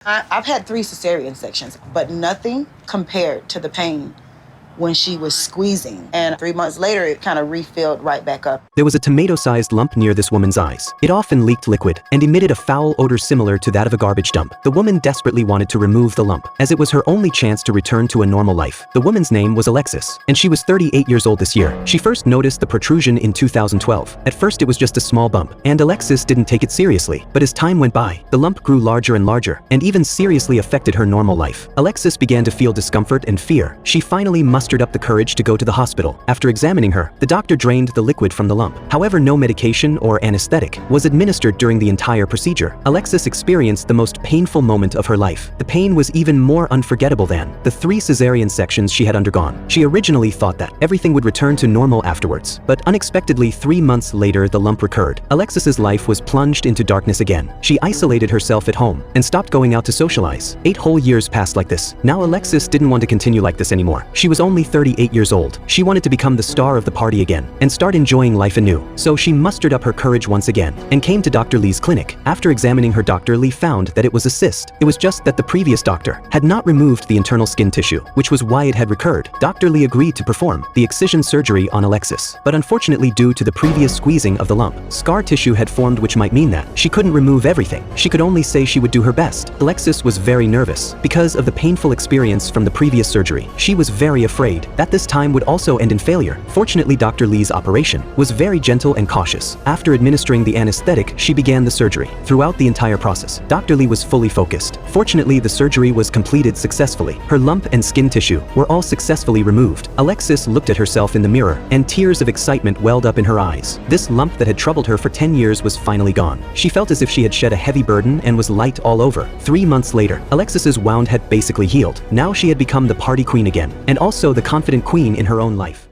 I've had 3 cesarean sections, but nothing compared to the pain when she was squeezing. And 3 months later, it kind of refilled right back up. There was a tomato-sized lump near this woman's eyes. It often leaked liquid and emitted a foul odor similar to that of a garbage dump. The woman desperately wanted to remove the lump, as it was her only chance to return to a normal life. The woman's name was Alexis, and she was 38 years old this year. She first noticed the protrusion in 2012. At first, it was just a small bump, and Alexis didn't take it seriously. But as time went by, the lump grew larger and larger, and even seriously affected her normal life. Alexis began to feel discomfort and fear. She finally mustered up the courage to go to the hospital. After examining her, the doctor drained the liquid from the lump. However, no medication or anesthetic was administered during the entire procedure. Alexis experienced the most painful moment of her life. The pain was even more unforgettable than the 3 cesarean sections she had undergone. She originally thought that everything would return to normal afterwards, but unexpectedly 3 months later the lump recurred. Alexis's life was plunged into darkness again. She isolated herself at home and stopped going out to socialize. 8 whole years passed like this. Now Alexis didn't want to continue like this anymore. She was only 38 years old. She wanted to become the star of the party again and start enjoying life anew. So she mustered up her courage once again and came to Dr. Lee's clinic. After examining her, Dr. Lee found that it was a cyst. It was just that the previous doctor had not removed the internal skin tissue, which was why it had recurred. Dr. Lee agreed to perform the excision surgery on Alexis, but unfortunately, due to the previous squeezing of the lump, scar tissue had formed, which might mean that she couldn't remove everything. She could only say she would do her best. Alexis was very nervous because of the painful experience from the previous surgery. She was very afraid that this time would also end in failure. Fortunately, Dr. Lee's operation was very gentle and cautious. After administering the anesthetic, she began the surgery. Throughout the entire process, Dr. Lee was fully focused. Fortunately, the surgery was completed successfully. Her lump and skin tissue were all successfully removed. Alexis looked at herself in the mirror, and tears of excitement welled up in her eyes. This lump that had troubled her for 10 years was finally gone. She felt as if she had shed a heavy burden and was light all over. 3 months later, Alexis's wound had basically healed. Now she had become the party queen again, and also the confident queen in her own life.